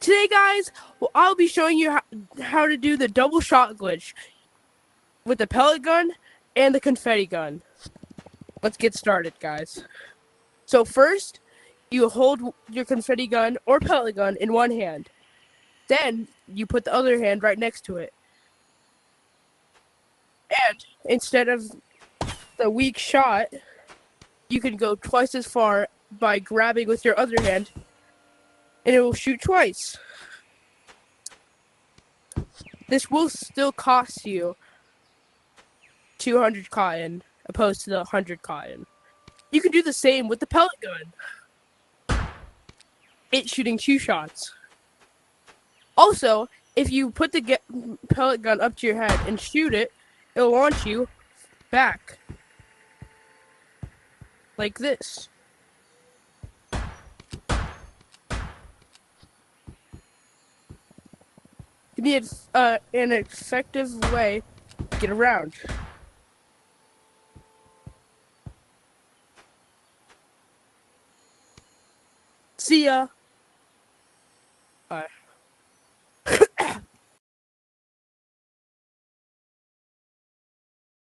Today, guys, I'll be showing you how to do the double shot glitch with the pellet gun and the confetti gun. Let's get started, guys. So first, you hold your confetti gun or pellet gun in one hand. Then, you put the other hand right next to it. And instead of the weak shot, you can go twice as far by grabbing with your other hand, and it will shoot twice. This will still cost you 200 cotton opposed to the 100 cotton. You can do the same with the pellet gun. It's shooting 2 shots. Also, if you put the pellet gun up to your head and shoot it, it'll launch you back. Like this. It can be an effective way to get around. See ya!